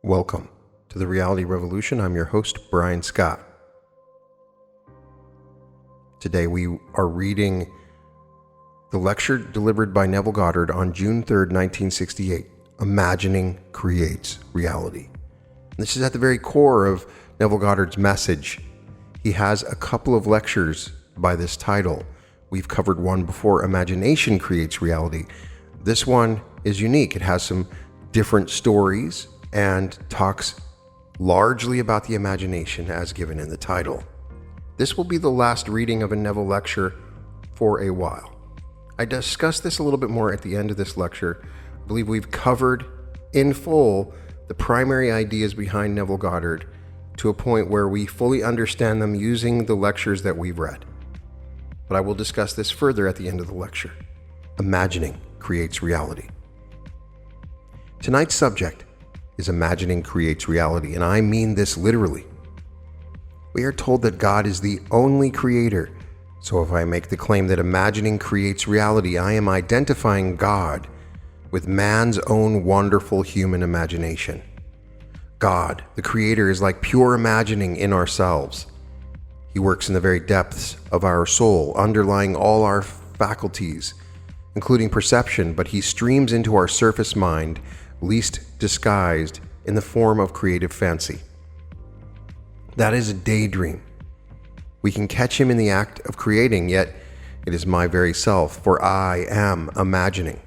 Welcome to the Reality Revolution. I'm your host, Brian Scott. Today we are reading the lecture delivered by Neville Goddard on June 3rd, 1968, Imagining Creates Reality. And this is at the very core of Neville Goddard's message. He has a couple of lectures by this title. We've covered one before, Imagination Creates Reality. This one is unique. It has some different stories and talks largely about the imagination as given in the title. This will be the last reading of a Neville lecture for a while. I discussed this a little bit more at the end of this lecture. I believe we've covered in full the primary ideas behind Neville Goddard to a point where we fully understand them using the lectures that we've read. But I will discuss this further at the end of the lecture. Imagining creates reality. Tonight's subject is imagining creates reality, and I mean this literally. We are told that God is the only creator, so if I make the claim that imagining creates reality, I am identifying God with man's own wonderful human imagination. God, the creator, is like pure imagining in ourselves. He works in the very depths of our soul, underlying all our faculties, including perception, but he streams into our surface mind, least disguised in the form of creative fancy. That is a daydream. We can catch him in the act of creating, yet it is my very self, for I am imagining.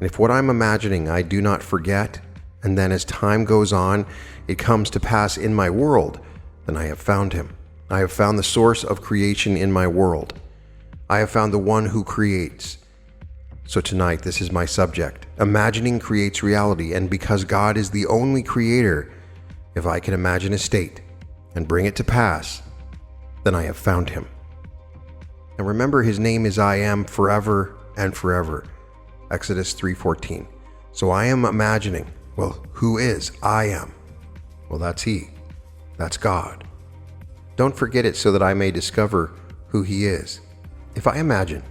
And if what I'm imagining I do not forget, and then as time goes on, it comes to pass in my world, then I have found him. I have found the source of creation in my world. I have found the one who creates. So tonight, this is my subject. Imagining creates reality, and because God is the only creator, if I can imagine a state and bring it to pass, then I have found him. And remember, his name is I am forever and forever. Exodus 3:14. So I am imagining, well, who is I am? Well, that's he. That's God. Don't forget it so that I may discover who he is. If I imagine,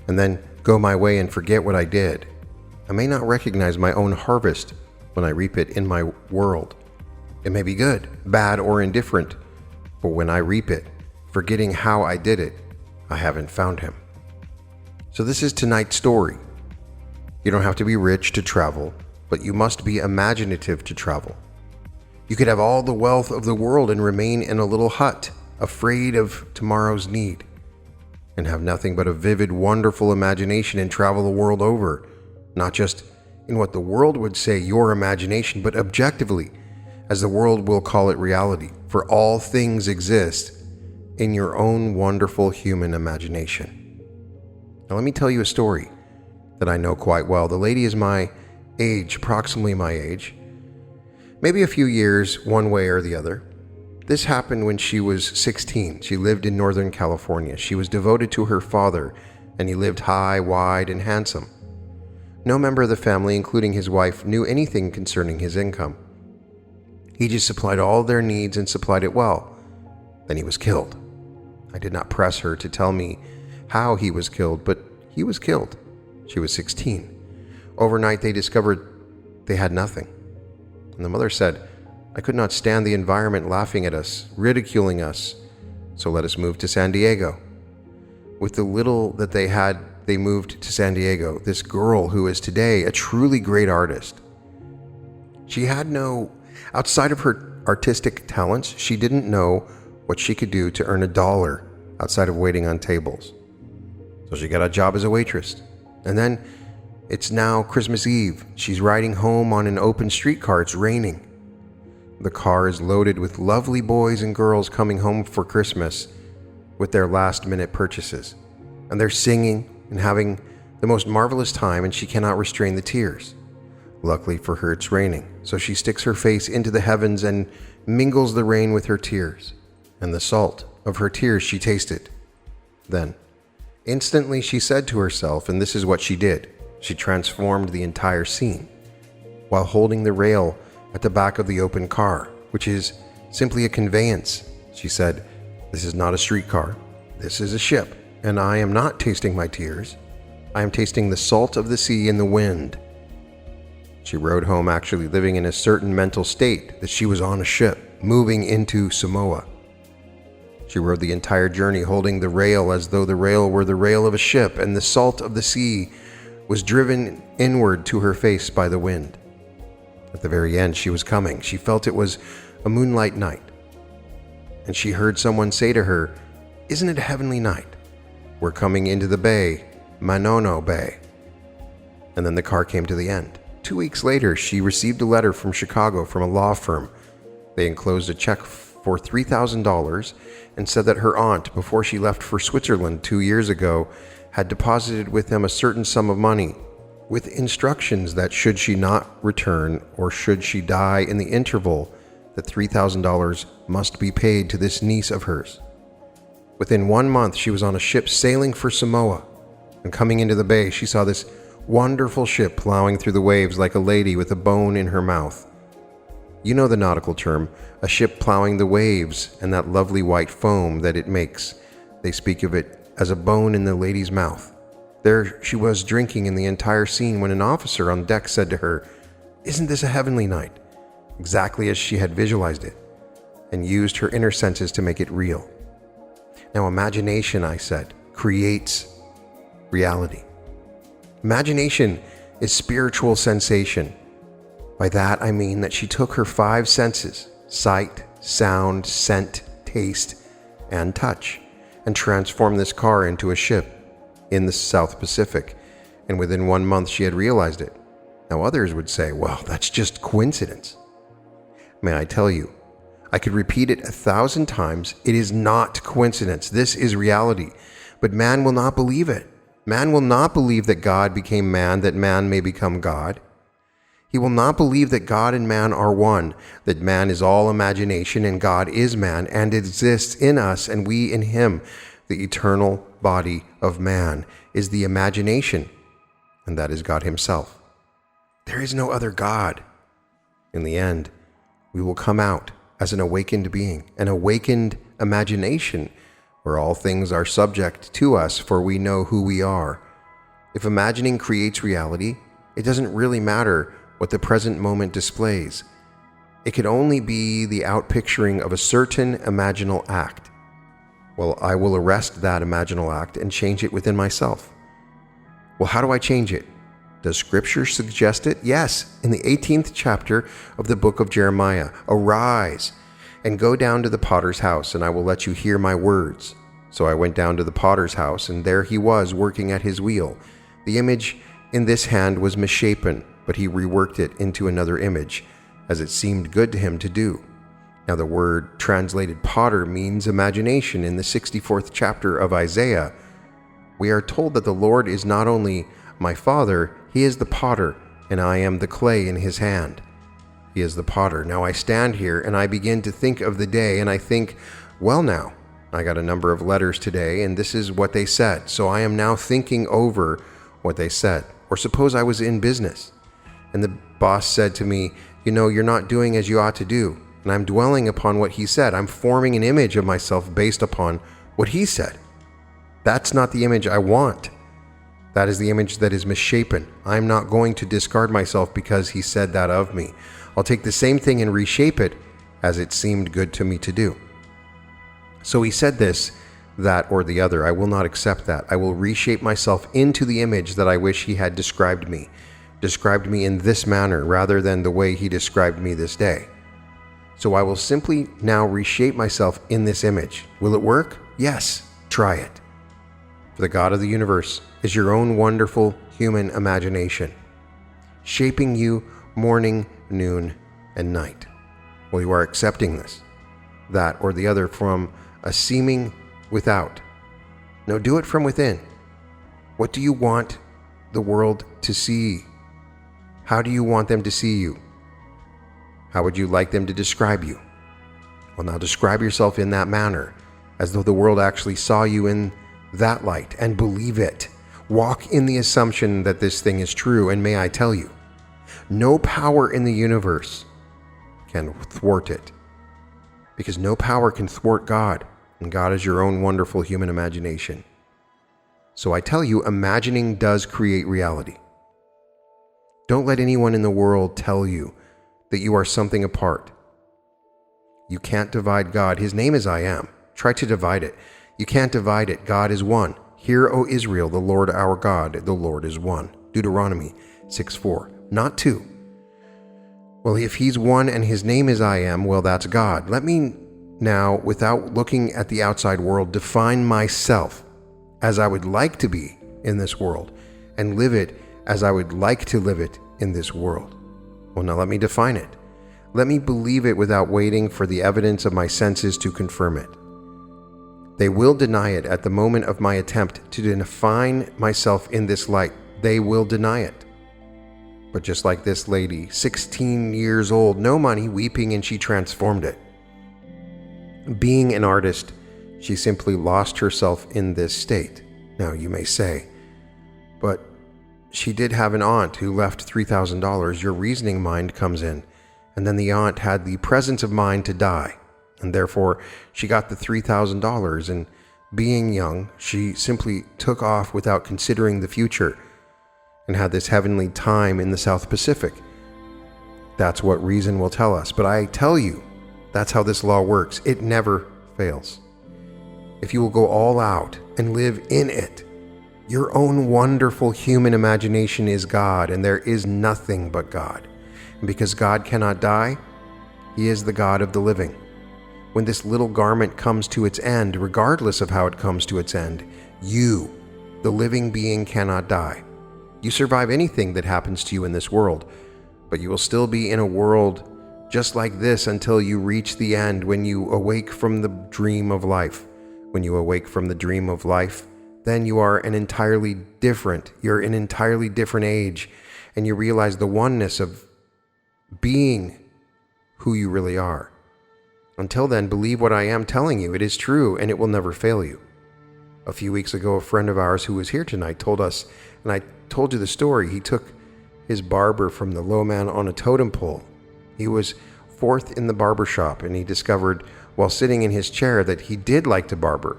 and then go my way and forget what I did, I may not recognize my own harvest when I reap it in my world. It may be good, bad, or indifferent, but when I reap it, forgetting how I did it, I haven't found him. So this is tonight's story. You don't have to be rich to travel, but you must be imaginative to travel. You could have all the wealth of the world and remain in a little hut, afraid of tomorrow's need, and have nothing but a vivid, wonderful imagination and travel the world over, not just in what the world would say your imagination, but objectively, as the world will call it reality, for all things exist in your own wonderful human imagination. Now let me tell you a story that I know quite well. The lady is my age, approximately my age, maybe a few years one way or the other. This happened when she was 16. She lived in Northern California. She was devoted to her father, and he lived high, wide, and handsome. No member of the family, including his wife, knew anything concerning his income. He just supplied all their needs and supplied it well. Then he was killed. I did not press her to tell me how he was killed, but he was killed. She was 16. Overnight, they discovered they had nothing. And the mother said, I could not stand the environment laughing at us, ridiculing us, so let us move to San Diego. With the little that they had, they moved to San Diego, this girl who is today a truly great artist. She had outside of her artistic talents, she didn't know what she could do to earn $1 outside of waiting on tables. So she got a job as a waitress. And then it's now Christmas Eve. She's riding home on an open streetcar. It's raining. The car is loaded with lovely boys and girls coming home for Christmas with their last-minute purchases. And they're singing and having the most marvelous time, and she cannot restrain the tears. Luckily for her, it's raining, so she sticks her face into the heavens and mingles the rain with her tears. And the salt of her tears she tasted. Then, instantly she said to herself, and this is what she did. She transformed the entire scene while holding the rail at the back of the open car, which is simply a conveyance. She said, this is not a streetcar, this is a ship, and I am not tasting my tears. I am tasting the salt of the sea and the wind. She rode home actually living in a certain mental state that she was on a ship, moving into Samoa. She rode the entire journey holding the rail as though the rail were the rail of a ship, and the salt of the sea was driven inward to her face by the wind. At the very end, she was coming. She felt it was a moonlight night. And she heard someone say to her, "Isn't it a heavenly night? We're coming into the bay, Manono Bay." And then the car came to the end. 2 weeks later, she received a letter from Chicago from a law firm. They enclosed a check for $3,000 and said that her aunt, before she left for Switzerland 2 years ago, had deposited with them a certain sum of money, with instructions that should she not return or should she die in the interval, that $3,000 must be paid to this niece of hers. Within 1 month, she was on a ship sailing for Samoa, and coming into the bay, she saw this wonderful ship plowing through the waves like a lady with a bone in her mouth. You know the nautical term, a ship plowing the waves, and that lovely white foam that it makes. They speak of it as a bone in the lady's mouth. There she was drinking in the entire scene when an officer on deck said to her, "Isn't this a heavenly night?" Exactly as she had visualized it, and used her inner senses to make it real. Now imagination, I said, creates reality. Imagination is spiritual sensation. By that I mean that she took her 5 senses, sight, sound, scent, taste, and touch, and transformed this car into a ship in the South Pacific, and within 1 month she had realized it. Now others would say, well, that's just coincidence. May I tell you, I could repeat it 1,000 times, it is not coincidence, this is reality, but man will not believe it. Man will not believe that God became man, that man may become God. He will not believe that God and man are one, that man is all imagination and God is man and exists in us and we in him. The eternal body of man is the imagination, and that is God himself. There is no other God. In the end, we will come out as an awakened being, an awakened imagination, where all things are subject to us, for we know who we are. If imagining creates reality, it doesn't really matter what the present moment displays. It could only be the outpicturing of a certain imaginal act. Well, I will arrest that imaginal act and change it within myself. Well, how do I change it? Does Scripture suggest it? Yes, in the 18th chapter of the book of Jeremiah, "Arise and go down to the potter's house, and I will let you hear my words." So I went down to the potter's house, and there he was working at his wheel. The image in this hand was misshapen, but he reworked it into another image, as it seemed good to him to do. Now the word translated potter means imagination. In the 64th chapter of Isaiah, we are told that the Lord is not only my Father, he is the potter, and I am the clay in his hand. He is the potter. Now I stand here and I begin to think of the day, and I think, well now, I got a number of letters today, and this is what they said. So I am now thinking over what they said. Or suppose I was in business, and the boss said to me, "You know, you're not doing as you ought to do." And I'm dwelling upon what he said. I'm forming an image of myself based upon what he said. That's not the image I want. That is the image that is misshapen. I'm not going to discard myself because he said that of me. I'll take the same thing and reshape it as it seemed good to me to do. So he said this, that, or the other. I will not accept that. I will reshape myself into the image that I wish he had described me in this manner rather than the way he described me this day. So I will simply now reshape myself in this image. Will it work? Yes, try it. For the God of the universe is your own wonderful human imagination, shaping you morning, noon, and night. Well, you are accepting this, that, or the other from a seeming without. No, do it from within. What do you want the world to see? How do you want them to see you? How would you like them to describe you? Well, now describe yourself in that manner, as though the world actually saw you in that light, and believe it. Walk in the assumption that this thing is true, and may I tell you, no power in the universe can thwart it, because no power can thwart God, and God is your own wonderful human imagination. So I tell you, imagining does create reality. Don't let anyone in the world tell you that you are something apart. You can't divide God. His name is I Am. Try to divide it. You can't divide it. God is one. Hear, O Israel, the Lord our God, the Lord is one. Deuteronomy 6:4, not two. Well, if he's one and his name is I Am, well, that's God. Let me now, without looking at the outside world, define myself as I would like to be in this world and live it as I would like to live it in this world. Well, now let me define it. Let me believe it without waiting for the evidence of my senses to confirm it. They will deny it at the moment of my attempt to define myself in this light. They will deny it. But just like this lady, 16 years old, no money, weeping, and she transformed it. Being an artist, she simply lost herself in this state. Now, you may say, but she did have an aunt who left $3,000. Your reasoning mind comes in, and then the aunt had the presence of mind to die, and therefore she got the $3,000, and being young, she simply took off without considering the future and had this heavenly time in the South Pacific. That's what reason will tell us. But I tell you, that's how this law works. It never fails. If you will go all out and live in it, your own wonderful human imagination is God, and there is nothing but God. And because God cannot die, He is the God of the living. When this little garment comes to its end, regardless of how it comes to its end, you, the living being, cannot die. You survive anything that happens to you in this world, but you will still be in a world just like this until you reach the end, when you awake from the dream of life. When you awake from the dream of life, then you are you're an entirely different age, and you realize the oneness of being who you really are. Until then, believe what I am telling you. It is true, and it will never fail you. A few weeks ago, a friend of ours who was here tonight told us, and I told you the story, he took his barber from the low man on a totem pole. He was fourth in the barber shop, and he discovered while sitting in his chair that he did like to barber,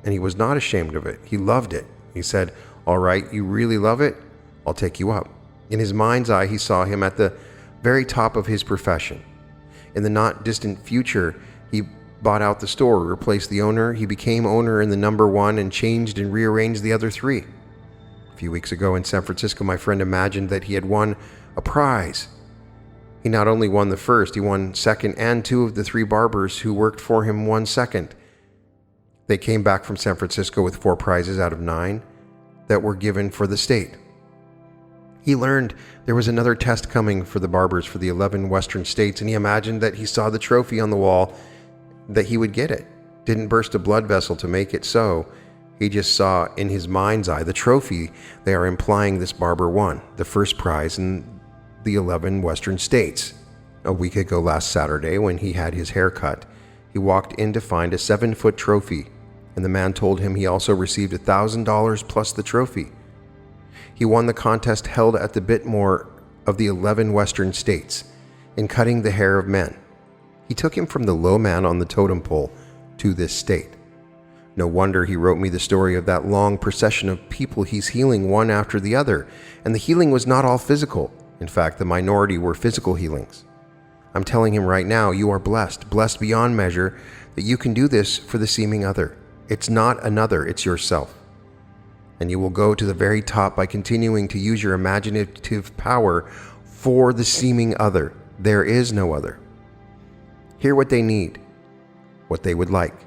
and he was not ashamed of it. He loved it. He said, "All right, you really love it? I'll take you up." In his mind's eye, he saw him at the very top of his profession. In the not distant future, he bought out the store, replaced the owner. He became owner in the number one and changed and rearranged the other three. A few weeks ago in San Francisco, my friend imagined that he had won a prize. He not only won the first, he won second, and two of the three barbers who worked for him won second. They came back from San Francisco with 4 prizes out of 9 that were given for the state. He learned there was another test coming for the barbers for the 11 western states, and he imagined that he saw the trophy on the wall, that he would get it. Didn't burst a blood vessel to make it so. He just saw in his mind's eye the trophy they are implying this barber won, the first prize in the 11 western states. A week ago last Saturday, when he had his hair cut, he walked in to find a 7-foot trophy, and the man told him he also received $1,000 plus the trophy. He won the contest held at the Bitmore of the 11 western states in cutting the hair of men. He took him from the low man on the totem pole to this state. No wonder he wrote me the story of that long procession of people he's healing one after the other, and the healing was not all physical. In fact, the minority were physical healings. I'm telling him right now, you are blessed beyond measure, that you can do this for the seeming other. It's not another, it's yourself. And you will go to the very top by continuing to use your imaginative power for the seeming other. There is no other. Hear what they need, what they would like,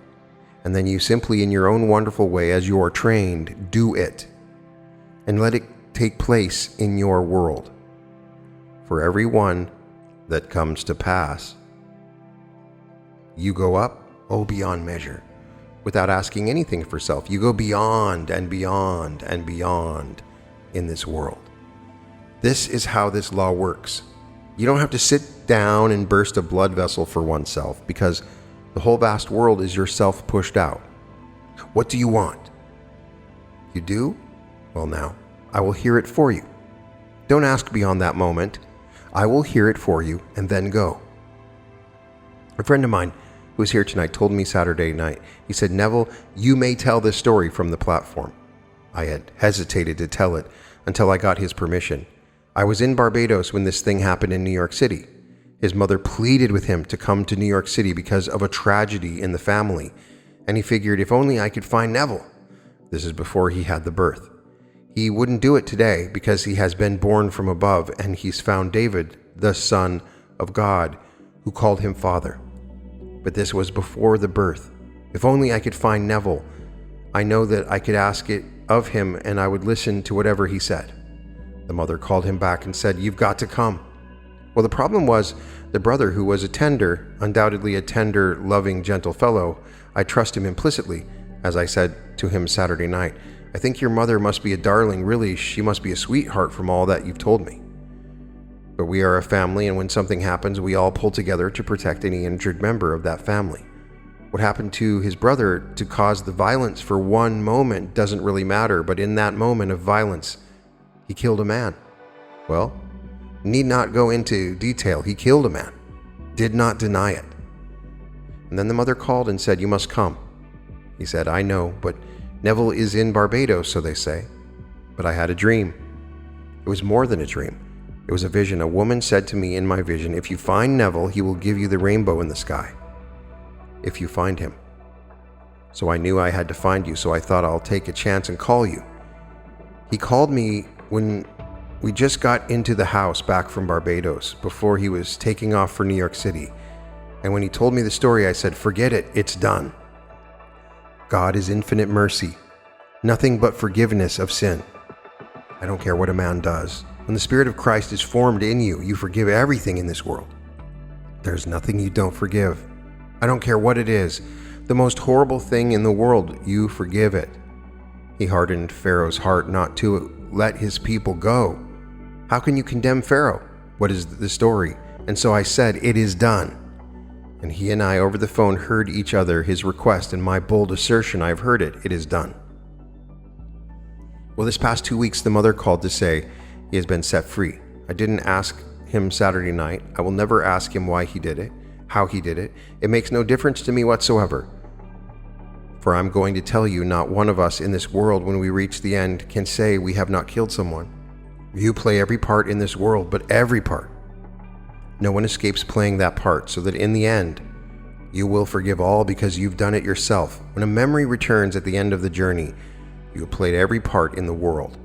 and then you simply, in your own wonderful way, as you are trained, do it, and let it take place in your world. For every one that comes to pass, you go up, beyond measure. Without asking anything for self, you go beyond and beyond and beyond in this world. This is how this law works. You don't have to sit down and burst a blood vessel for oneself, because the whole vast world is yourself pushed out. What do you want? You do? Well, now, I will hear it for you. Don't ask beyond that moment. I will hear it for you and then go. A friend of mine who was here tonight told me Saturday night, he said, "Neville, you may tell this story from the platform." I had hesitated to tell it until I got his permission. I was in Barbados when this thing happened in New York City. His mother pleaded with him to come to New York City because of a tragedy in the family, and he figured if only I could find Neville. This is before he had the birth. He wouldn't do it today because he has been born from above and he's found David, the Son of God, who called him Father. But this was before the birth. If only I could find Neville. I know that I could ask it of him and I would listen to whatever he said. The mother called him back and said, "You've got to come." Well, the problem was the brother, who was a tender, undoubtedly a tender, loving, gentle fellow. I trust him implicitly, as I said to him Saturday night. "I think your mother must be a darling. Really, she must be a sweetheart from all that you've told me. But we are a family, and when something happens, we all pull together to protect any injured member of that family. What happened to his brother to cause the violence for one moment doesn't really matter, but in that moment of violence, he killed a man. Well, need not go into detail. He killed a man. Did not deny it. And then the mother called and said, "You must come." He said, "I know, but Neville is in Barbados, so they say." But I had a dream. It was more than a dream. It was a vision. A woman said to me in my vision, "If you find Neville, he will give you the rainbow in the sky. If you find him." So I knew I had to find you, so I thought I'll take a chance and call you. He called me when we just got into the house back from Barbados, before he was taking off for New York City. And when he told me the story, I said, "Forget it, it's done." God is infinite mercy, nothing but forgiveness of sin. I don't care what a man does. When the Spirit of Christ is formed in you, you forgive everything in this world. There's nothing you don't forgive. I don't care what it is. The most horrible thing in the world, you forgive it. He hardened Pharaoh's heart not to let his people go. How can you condemn Pharaoh? What is the story? And so I said, "It is done." And he and I over the phone heard each other, his request and my bold assertion. I've heard it. It is done. Well, this past 2 weeks, the mother called to say he has been set free. I didn't ask him Saturday night. I will never ask him why he did it, how he did it. It makes no difference to me whatsoever. For I'm going to tell you, not one of us in this world, when we reach the end, can say we have not killed someone. You play every part in this world, but every part. No one escapes playing that part, so that in the end, you will forgive all because you've done it yourself. When a memory returns at the end of the journey, you have played every part in the world.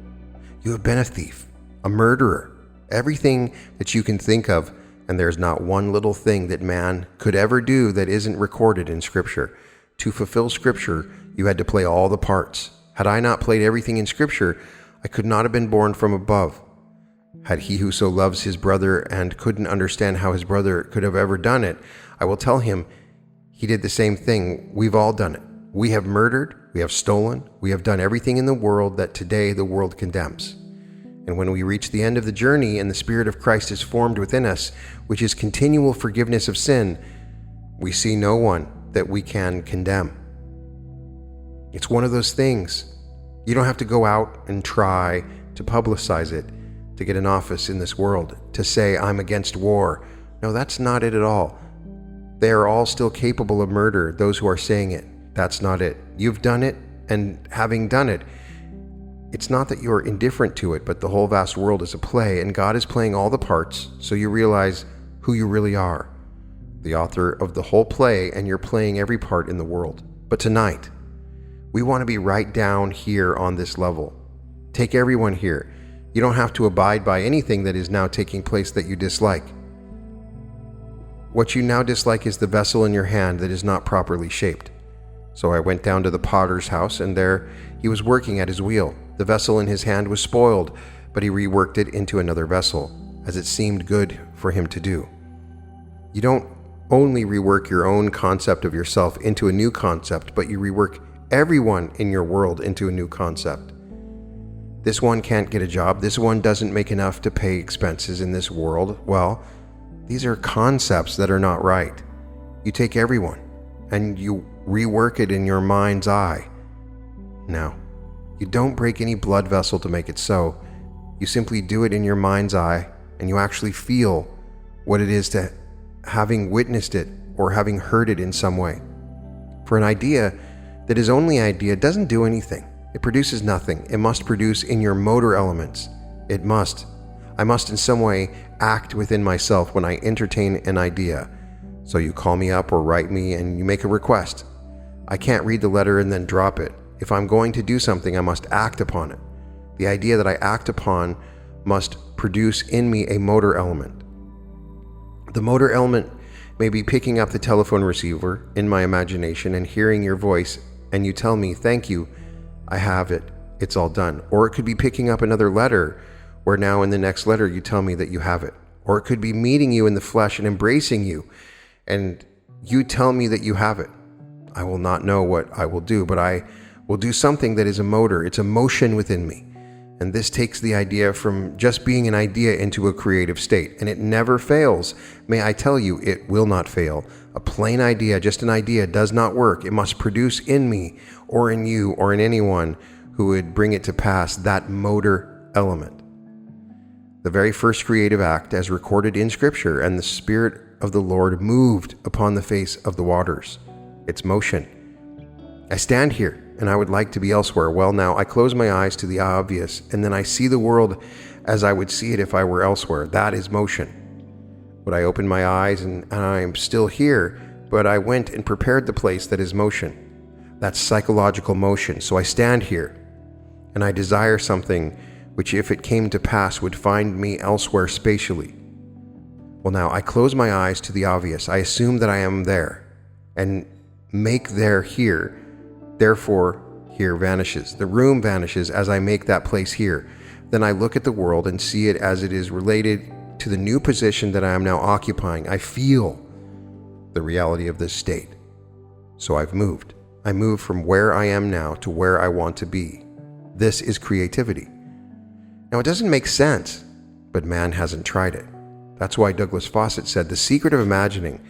You have been a thief, a murderer, everything that you can think of, and there's not one little thing that man could ever do that isn't recorded in Scripture. To fulfill Scripture, you had to play all the parts. Had I not played everything in Scripture, I could not have been born from above. Had he who so loves his brother and couldn't understand how his brother could have ever done it, I will tell him he did the same thing. We've all done it. We have murdered, we have stolen, we have done everything in the world that today the world condemns. And when we reach the end of the journey and the Spirit of Christ is formed within us, which is continual forgiveness of sin, we see no one that we can condemn. It's one of those things. You don't have to go out and try to publicize it, to get an office in this world, to say, "I'm against war." No, that's not it at all. They are all still capable of murder, those who are saying it. That's not it. You've done it, and having done it, it's not that you're indifferent to it, but the whole vast world is a play, and God is playing all the parts, so you realize who you really are. The author of the whole play, and you're playing every part in the world. But tonight, we want to be right down here on this level. Take everyone here. You don't have to abide by anything that is now taking place that you dislike. What you now dislike is the vessel in your hand that is not properly shaped. So I went down to the potter's house, and there he was working at his wheel. The vessel in his hand was spoiled, but he reworked it into another vessel, as it seemed good for him to do. You don't only rework your own concept of yourself into a new concept, but you rework everyone in your world into a new concept. This one can't get a job. This one doesn't make enough to pay expenses in this world. Well, these are concepts that are not right. You take everyone and you rework it in your mind's eye. Now, you don't break any blood vessel to make it so. You simply do it in your mind's eye, and you actually feel what it is to having witnessed it or having heard it in some way. For an idea that is only idea doesn't do anything. It produces nothing. It must produce in your motor elements. It must. I must in some way act within myself when I entertain an idea. So you call me up or write me and you make a request. I can't read the letter and then drop it. If I'm going to do something, I must act upon it. The idea that I act upon must produce in me a motor element. The motor element may be picking up the telephone receiver in my imagination and hearing your voice, and you tell me, "Thank you, I have it, it's all done." Or it could be picking up another letter, where now in the next letter you tell me that you have it. Or it could be meeting you in the flesh and embracing you, and you tell me that you have it. I will not know what I will do, but I will do something that is a motor. It's a motion within me. And this takes the idea from just being an idea into a creative state. And it never fails. May I tell you, it will not fail. A plain idea, just an idea, does not work. It must produce in me, or in you, or in anyone who would bring it to pass, that motor element. The very first creative act as recorded in Scripture, and the Spirit of the Lord moved upon the face of the waters. It's motion. I stand here and I would like to be elsewhere. Well, now I close my eyes to the obvious, and then I see the world as I would see it if I were elsewhere. That is motion. But I open my eyes and I am still here, but I went and prepared the place that is motion. That's psychological motion. So I stand here and I desire something which, if it came to pass, would find me elsewhere spatially. Well, now I close my eyes to the obvious. I assume that I am there and make there here. Therefore, here vanishes. The room vanishes as I make that place here. Then I look at the world and see it as it is related to the new position that I am now occupying. I feel the reality of this state. So I've moved. I move from where I am now to where I want to be. This is creativity. Now, it doesn't make sense, but man hasn't tried it. That's why Douglas Fawcett said, "The secret of imagining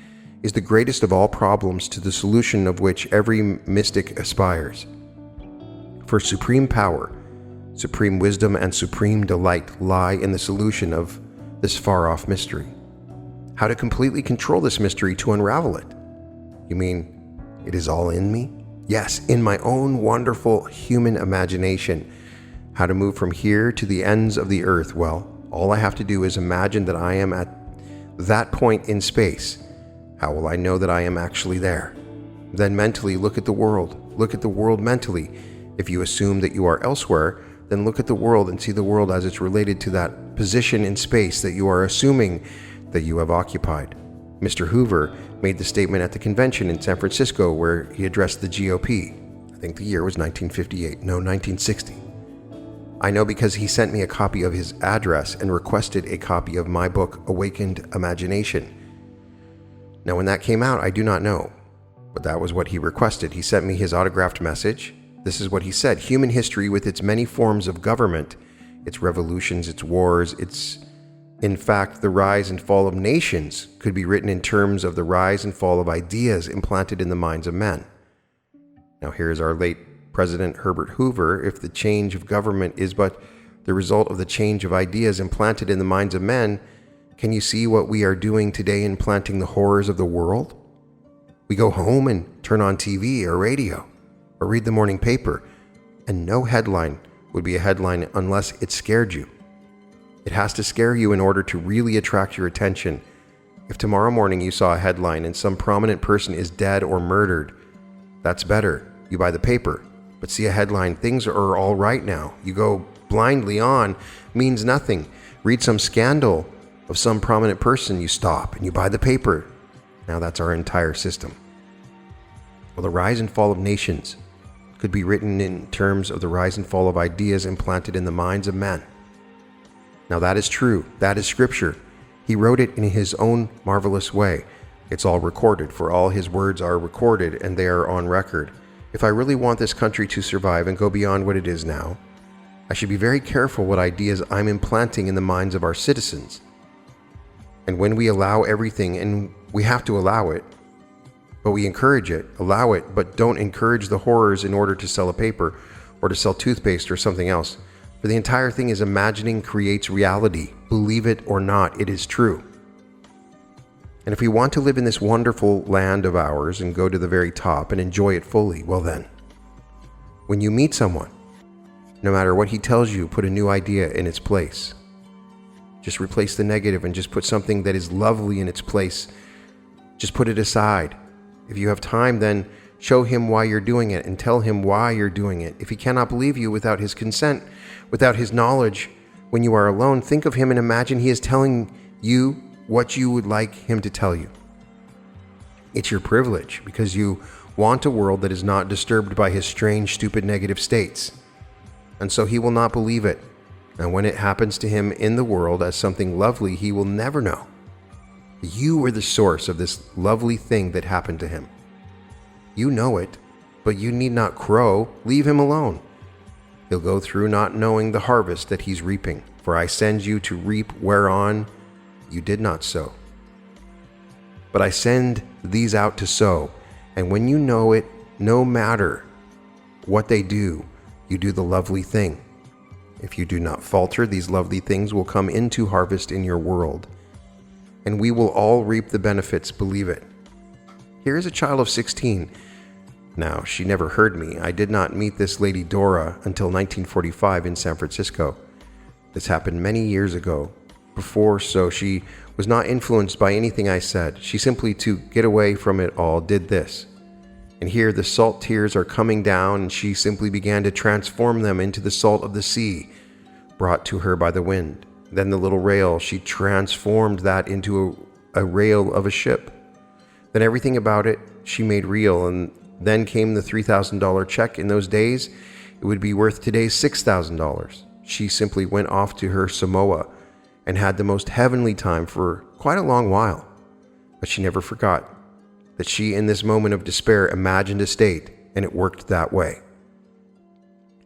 is the greatest of all problems, to the solution of which every mystic aspires. For supreme power, supreme wisdom, and supreme delight lie in the solution of this far-off mystery. How to completely control this mystery, to unravel it." You mean it is all in me? Yes, in my own wonderful human imagination. How to move from here to the ends of the earth? Well, all I have to do is imagine that I am at that point in space. How will I know that I am actually there? Then mentally look at the world. Look at the world mentally. If you assume that you are elsewhere, then look at the world and see the world as it's related to that position in space that you are assuming that you have occupied. Mr. Hoover made the statement at the convention in San Francisco where he addressed the GOP. I think the year was 1958. No, 1960. I know because he sent me a copy of his address and requested a copy of my book, Awakened Imagination. Now, when that came out, I do not know, but that was what he requested. He sent me his autographed message. This is what he said: "Human history, with its many forms of government, its revolutions, its wars, its, in fact, the rise and fall of nations, could be written in terms of the rise and fall of ideas implanted in the minds of men." Now, here's our late President Herbert Hoover. If the change of government is but the result of the change of ideas implanted in the minds of men, can you see what we are doing today in planting the horrors of the world? We go home and turn on TV or radio or read the morning paper, and no headline would be a headline unless it scared you. It has to scare you in order to really attract your attention. If tomorrow morning you saw a headline and some prominent person is dead or murdered, that's better. You buy the paper. But see a headline, "Things are all right now." You go blindly on, means nothing. Read some scandal of some prominent person, you stop and you buy the paper. Now that's our entire system. Well, the rise and fall of nations could be written in terms of the rise and fall of ideas implanted in the minds of men. Now that is true. That is Scripture. He wrote it in his own marvelous way. It's all recorded, for all his words are recorded and they are on record. If I really want this country to survive and go beyond what it is now, I should be very careful what ideas I'm implanting in the minds of our citizens. And when we allow everything, and we have to allow it, but we encourage it, allow it, but don't encourage the horrors in order to sell a paper or to sell toothpaste or something else. For the entire thing is imagining creates reality. Believe it or not, it is true. And if we want to live in this wonderful land of ours and go to the very top and enjoy it fully, well then, when you meet someone, no matter what he tells you, put a new idea in its place. Just replace the negative and just put something that is lovely in its place. Just put it aside. If you have time, then show him why you're doing it and tell him why you're doing it. If he cannot believe you without his consent, without his knowledge, when you are alone, think of him and imagine he is telling you what you would like him to tell you. It's your privilege because you want a world that is not disturbed by his strange, stupid, negative states. And so he will not believe it. And when it happens to him in the world as something lovely, he will never know. You were the source of this lovely thing that happened to him. You know it, but you need not crow. Leave him alone. He'll go through not knowing the harvest that he's reaping. For I send you to reap whereon you did not sow. But I send these out to sow. And when you know it, no matter what they do, you do the lovely thing. If you do not falter, these lovely things will come into harvest in your world. And we will all reap the benefits, believe it. Here is a child of 16. Now, she never heard me. I did not meet this lady Dora until 1945 in San Francisco. This happened many years ago. Before, so she was not influenced by anything I said. She simply, to get away from it all, did this. And here the salt tears are coming down, and she simply began to transform them into the salt of the sea, brought to her by the wind. Then the little rail, she transformed that into a rail of a ship. Then everything about it, she made real, and then came the $3,000 check. In those days, it would be worth today's $6,000. She simply went off to her Samoa and had the most heavenly time for quite a long while. But she never forgot that she, in this moment of despair, imagined a state, and it worked that way.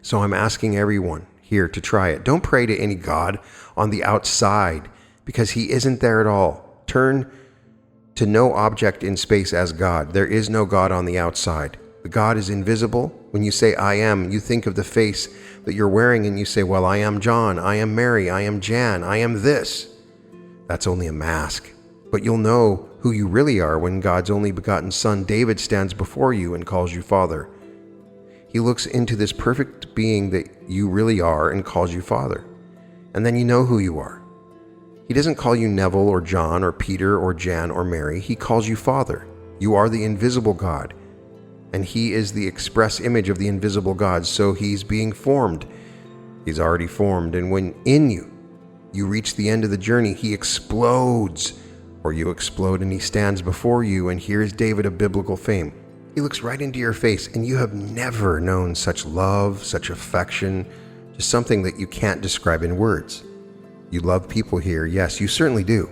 So I'm asking everyone here to try it. Don't pray to any God on the outside, because he isn't there at all. Turn to no object in space as God. There is no God on the outside. The God is invisible. When you say I am, you think of the face that you're wearing and you say, well, I am John, I am Mary, I am Jan, I am this. That's only a mask. But you'll know who you really are when God's only begotten Son, David, stands before you and calls you Father. He looks into this perfect being that you really are and calls you Father. And then you know who you are. He doesn't call you Neville or John or Peter or Jan or Mary. He calls you Father. You are the invisible God. And he is the express image of the invisible God. So he's being formed. He's already formed. And when in you reach the end of the journey, he explodes. Or you explode and he stands before you, and here's David of biblical fame. He looks right into your face, and you have never known such love, such affection, just something that you can't describe in words. You love people here, yes, you certainly do.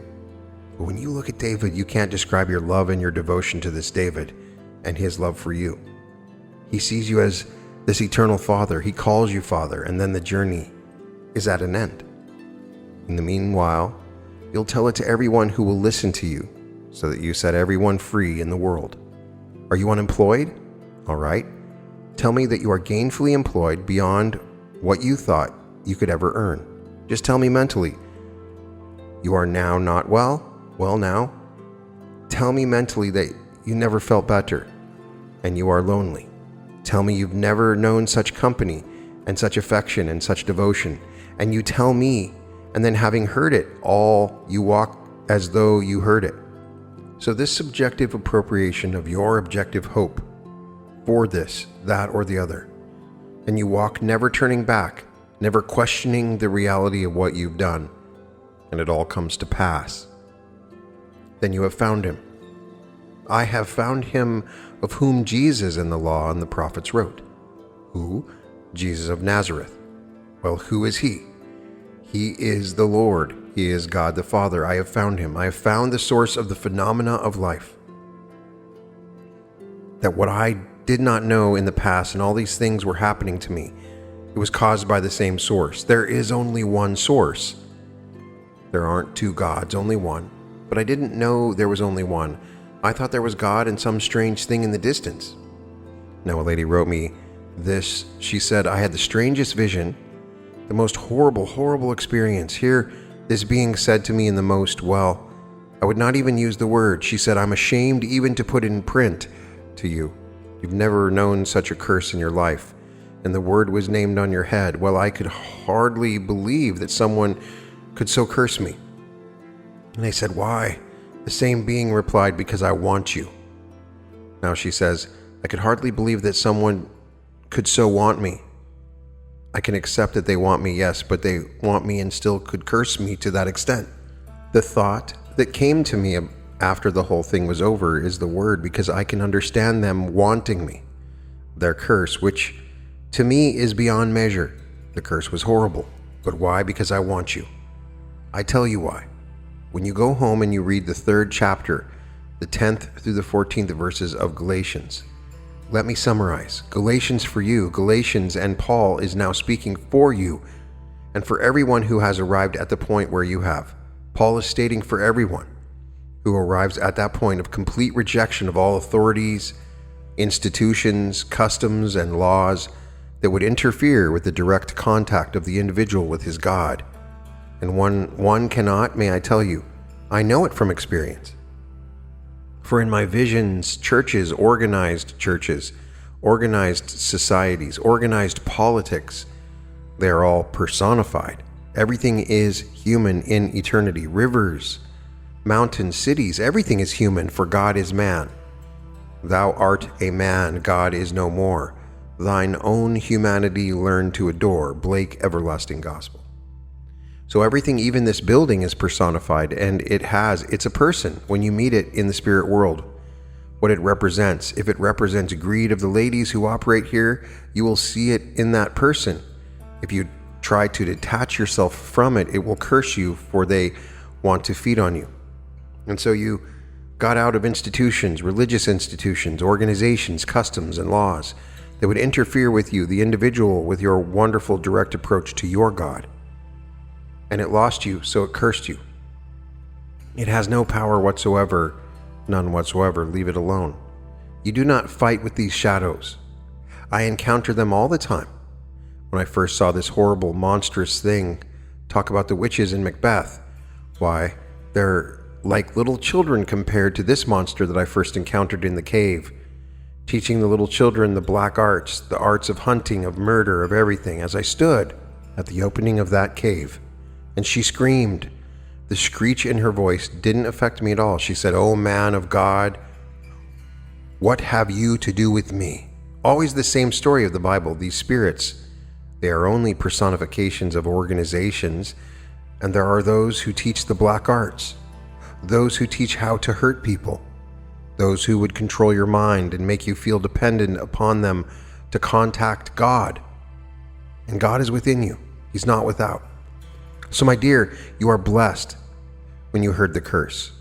But when you look at David, you can't describe your love and your devotion to this David and his love for you. He sees you as this eternal Father. He calls you Father, and then the journey is at an end. In the meanwhile, you'll tell it to everyone who will listen to you, so that you set everyone free in the world. Are you unemployed? All right. Tell me that you are gainfully employed beyond what you thought you could ever earn. Just tell me mentally. You are now not well? Well now. Tell me mentally that you never felt better and you are lonely. Tell me you've never known such company and such affection and such devotion. And you tell me, and then having heard it all, you walk as though you heard it. So this subjective appropriation of your objective hope for this, that, or the other, and you walk never turning back, never questioning the reality of what you've done, and it all comes to pass. Then you have found him. I have found him of whom Jesus and the law and the prophets wrote. Who? Jesus of Nazareth. Well, who is he? He is the Lord. He is God the Father. I have found him. I have found the source of the phenomena of life. That what I did not know in the past and all these things were happening to me, it was caused by the same source. There is only one source. There aren't two gods, only one. But I didn't know there was only one. I thought there was God and some strange thing in the distance. Now a lady wrote me this. She said, I had the strangest vision, the most horrible experience. Here, this being said to me in the most, well, I would not even use the word. She said, I'm ashamed even to put in print to you. You've never known such a curse in your life. And the word was named on your head. Well, I could hardly believe that someone could so curse me. And I said, why? The same being replied, because I want you. Now she says, I could hardly believe that someone could so want me. I can accept that they want me, yes, but they want me and still could curse me to that extent. The thought that came to me after the whole thing was over is the word, because I can understand them wanting me. Their curse, which to me is beyond measure. The curse was horrible. But why? Because I want you. I tell you why. When you go home and you read the 3rd chapter, the 10th through the 14th verses of Galatians, let me summarize. Galatians for you, Galatians and Paul is now speaking for you and for everyone who has arrived at the point where you have. Paul is stating for everyone who arrives at that point of complete rejection of all authorities, institutions, customs, and laws that would interfere with the direct contact of the individual with his God. And one cannot, may I tell you, I know it from experience. For in my visions, churches, organized societies, organized politics, they are all personified. Everything is human in eternity. Rivers, mountains, cities, everything is human, for God is man. Thou art a man, God is no more. Thine own humanity learn to adore. Blake Everlasting Gospel. So everything, even this building, is personified, and it's a person when you meet it in the spirit world. What it represents. If it represents greed of the ladies who operate here, you will see it in that person. If you try to detach yourself from it, it will curse you, for they want to feed on you. And so you got out of institutions, religious institutions, organizations, customs, and laws that would interfere with you, the individual, with your wonderful direct approach to your God. And it lost you, so it cursed you. It has no power whatsoever, none whatsoever. Leave it alone. You do not fight with these shadows. I encounter them all the time. When I first saw this horrible, monstrous thing, talk about the witches in Macbeth, why, they're like little children compared to this monster that I first encountered in the cave, teaching the little children the black arts, the arts of hunting, of murder, of everything, as I stood at the opening of that cave. And she screamed. The screech in her voice didn't affect me at all. She said, "O man of God, what have you to do with me?" Always the same story of the Bible. These spirits, they are only personifications of organizations, and there are those who teach the black arts, those who teach how to hurt people, those who would control your mind and make you feel dependent upon them to contact God. And God is within you. He's not without. So my dear, you are blessed when you heard the curse.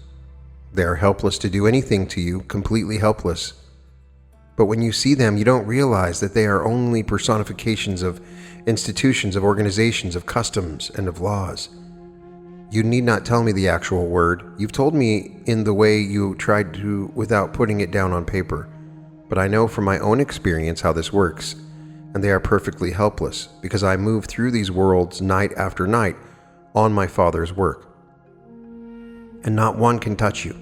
They are helpless to do anything to you, completely helpless. But when you see them, you don't realize that they are only personifications of institutions, of organizations, of customs, and of laws. You need not tell me the actual word. You've told me in the way you tried to without putting it down on paper. But I know from my own experience how this works, and they are perfectly helpless because I move through these worlds night after night on my Father's work. And not one can touch you.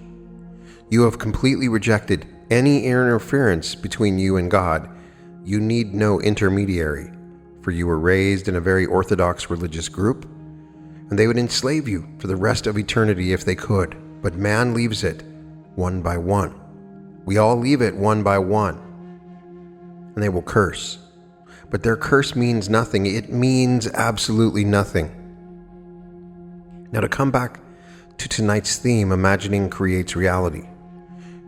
You have completely rejected any interference between you and God. You need no intermediary, for you were raised in a very orthodox religious group, and they would enslave you for the rest of eternity if they could. But man leaves it one by one. We all leave it one by one, and they will curse. But their curse means nothing. It means absolutely nothing. Now, to come back to tonight's theme, imagining creates reality.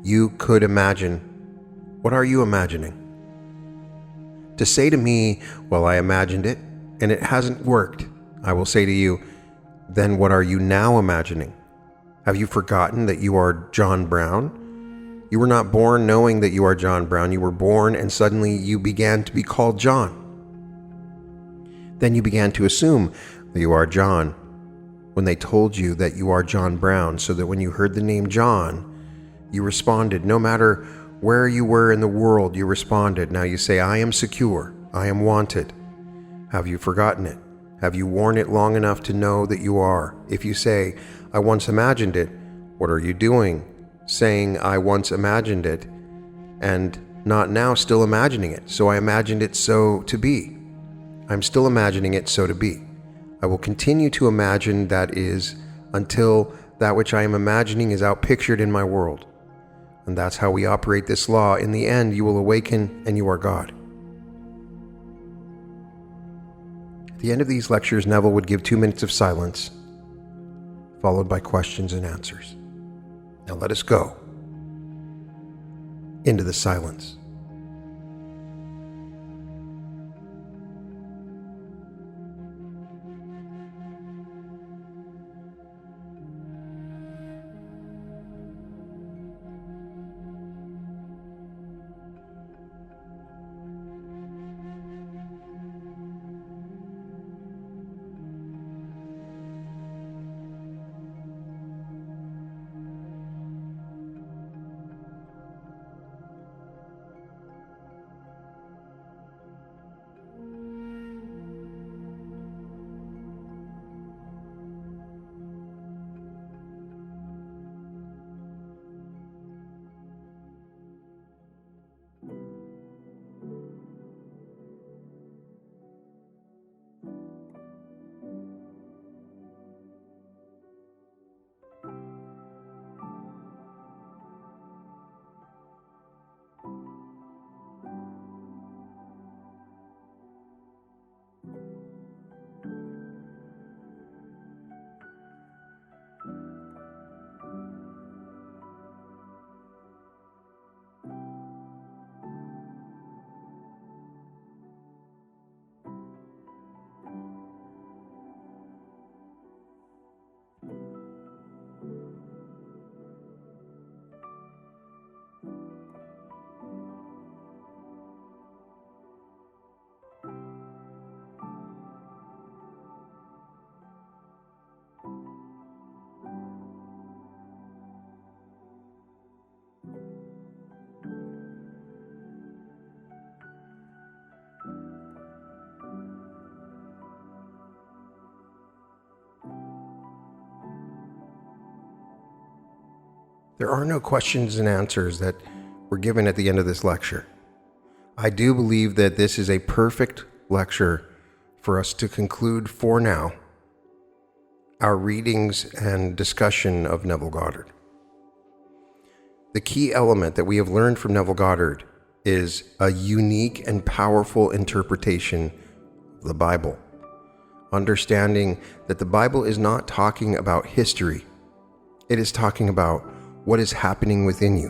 You could imagine. What are you imagining? To say to me, well, I imagined it, and it hasn't worked, I will say to you, then what are you now imagining? Have you forgotten that you are John Brown? You were not born knowing that you are John Brown. You were born and suddenly you began to be called John. Then you began to assume that you are John when they told you that you are John Brown, so that when you heard the name John, you responded. No matter where you were in the world, you responded. Now you say, I am secure. I am wanted. Have you forgotten it? Have you worn it long enough to know that you are? If you say, I once imagined it, what are you doing? Saying, I once imagined it, and not now still imagining it. So I imagined it so to be. I'm still imagining it so to be. I will continue to imagine that is until that which I am imagining is outpictured in my world. And that's how we operate this law. In the end, you will awaken and you are God. At the end of these lectures, Neville would give 2 minutes of silence, followed by questions and answers. Now let us go into the silence. There are no questions and answers that were given at the end of this lecture. I do believe that this is a perfect lecture for us to conclude, for now, our readings and discussion of Neville Goddard. The key element that we have learned from Neville Goddard is a unique and powerful interpretation of the Bible. Understanding that the Bible is not talking about history. It is talking about what is happening within you.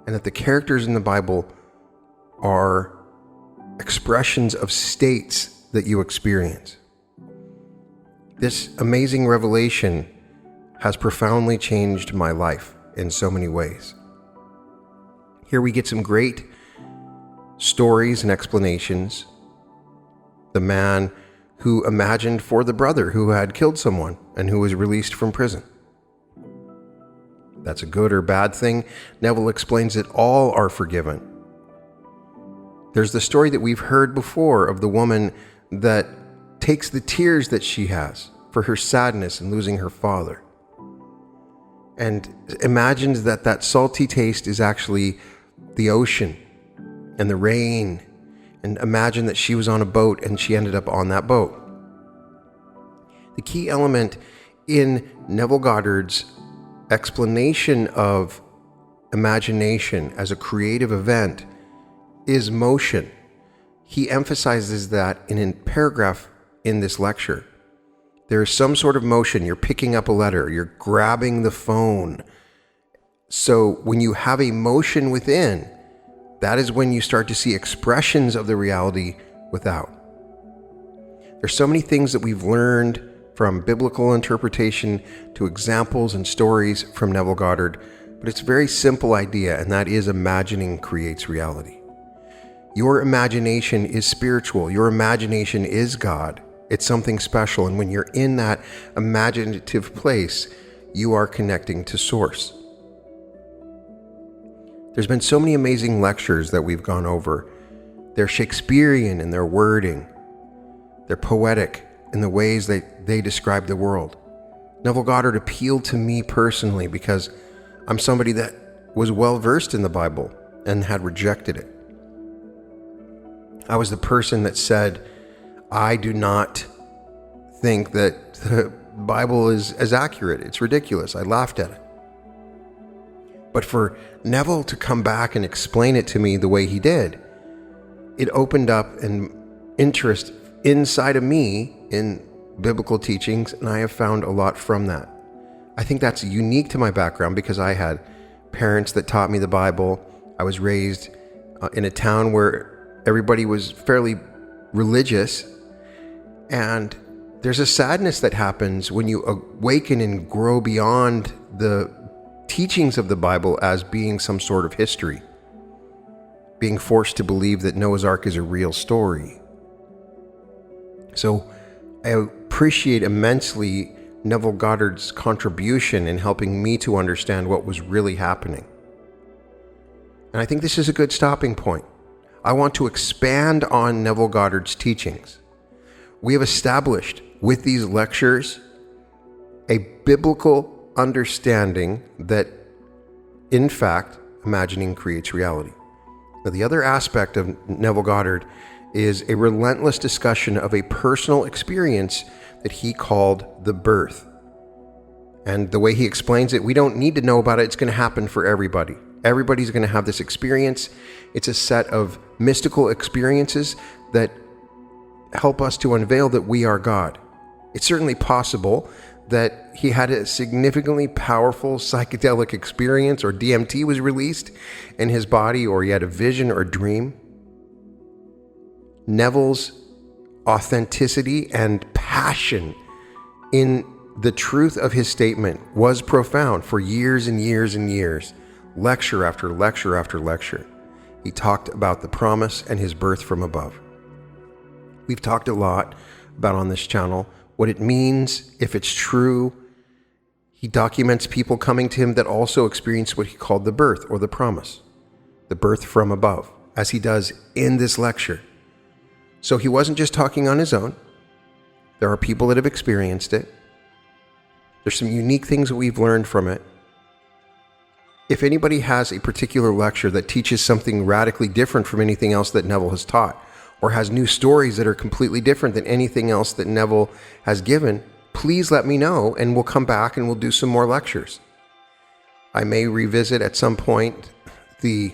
And that the characters in the Bible are expressions of states that you experience. This amazing revelation has profoundly changed my life in so many ways. Here we get some great stories and explanations. The man who imagined for the brother who had killed someone and who was released from prison. That's a good or bad thing. Neville explains that all are forgiven. There's the story that we've heard before of the woman that takes the tears that she has for her sadness in losing her father and imagines that that salty taste is actually the ocean and the rain, and imagine that she was on a boat and she ended up on that boat. The key element in Neville Goddard's explanation of imagination as a creative event is motion. He emphasizes that in a paragraph in this lecture. There is some sort of motion. You're picking up a letter, you're grabbing the phone. So when you have a motion within, that is when you start to see expressions of the reality without. There's so many things that we've learned from biblical interpretation to examples and stories from Neville Goddard, but it's a very simple idea, and that is imagining creates reality. Your imagination is spiritual. Your imagination is God. It's something special, and when you're in that imaginative place, you are connecting to Source. There's been so many amazing lectures that we've gone over. They're Shakespearean in their wording. They're poetic in the ways that they describe the world. Neville Goddard appealed to me personally because I'm somebody that was well versed in the Bible and had rejected it. I was the person that said, I do not think that the Bible is as accurate. It's ridiculous. I laughed at it. But for Neville to come back and explain it to me the way he did, it opened up an interest inside of me in biblical teachings, and I have found a lot from that. I think that's unique to my background because I had parents that taught me the Bible. I was raised in a town where everybody was fairly religious, and there's a sadness that happens when you awaken and grow beyond the teachings of the Bible as being some sort of history, being forced to believe that Noah's Ark is a real story. So I appreciate immensely Neville Goddard's contribution in helping me to understand what was really happening. And I think this is a good stopping point. I want to expand on Neville Goddard's teachings. We have established with these lectures a biblical understanding that, in fact, imagining creates reality. Now, the other aspect of Neville Goddard is a relentless discussion of a personal experience that he called the birth. And the way he explains it, we don't need to know about it. It's going to happen for everybody. Everybody's going to have this experience. It's a set of mystical experiences that help us to unveil that we are God. It's certainly possible that he had a significantly powerful psychedelic experience, or DMT was released in his body, or he had a vision or a dream. Neville's authenticity and passion in the truth of his statement was profound for years and years and years. Lecture after lecture after lecture, he talked about the promise and his birth from above. We've talked a lot about on this channel what it means, if it's true. He documents people coming to him that also experienced what he called the birth or the promise, the birth from above, as he does in this lecture. So he wasn't just talking on his own. There are people that have experienced it. There's some unique things that we've learned from it. If anybody has a particular lecture that teaches something radically different from anything else that Neville has taught, or has new stories that are completely different than anything else that Neville has given, please let me know and we'll come back and we'll do some more lectures. I may revisit at some point the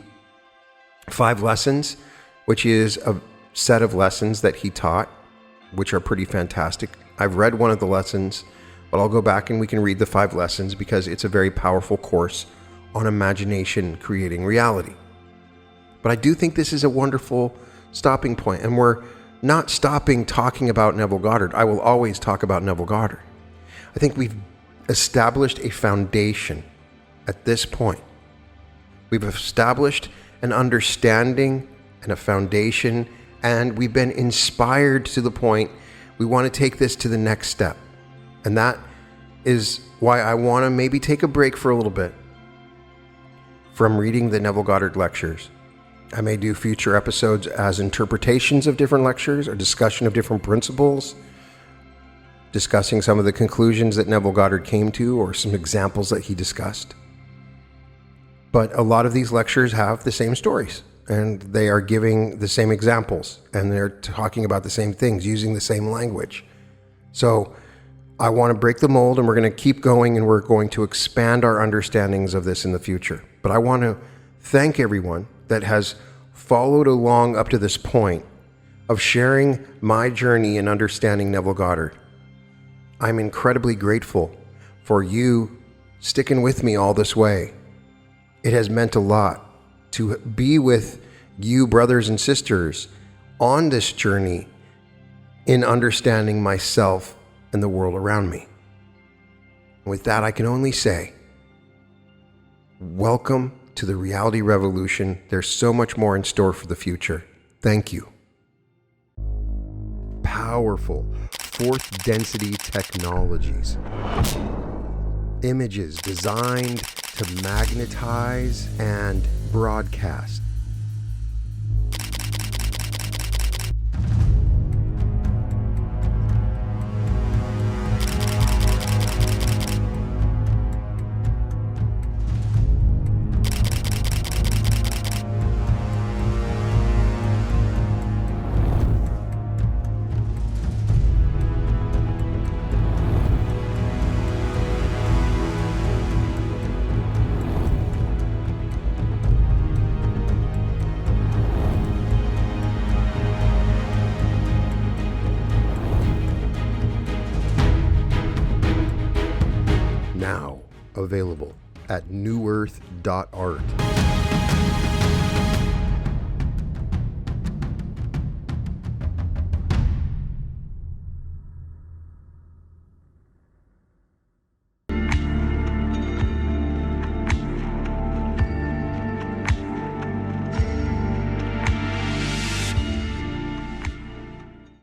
5 lessons, which is a set of lessons that he taught, which are pretty fantastic. I've read one of the lessons, but I'll go back and we can read the 5 lessons because it's a very powerful course on imagination creating reality. But I do think this is a wonderful stopping point, and we're not stopping talking about Neville Goddard. I will always talk about Neville Goddard. I think we've established a foundation at this point. We've established an understanding and a foundation, and we've been inspired to the point we want to take this to the next step. And that is why I want to maybe take a break for a little bit from reading the Neville Goddard lectures. I may do future episodes as interpretations of different lectures, a discussion of different principles, discussing some of the conclusions that Neville Goddard came to, or some examples that he discussed. But a lot of these lectures have the same stories, and they are giving the same examples, and they're talking about the same things, using the same language. So I want to break the mold, and we're going to keep going, and we're going to expand our understandings of this in the future. But I want to thank everyone that has followed along up to this point of sharing my journey in understanding Neville Goddard. I'm incredibly grateful for you sticking with me all this way. It has meant a lot to be with you, brothers and sisters, on this journey in understanding myself and the world around me. With that, I can only say, welcome to the reality revolution. There's so much more in store for the future. Thank you. Powerful fourth density technologies. Images designed to magnetize and broadcast. available at newearth.art.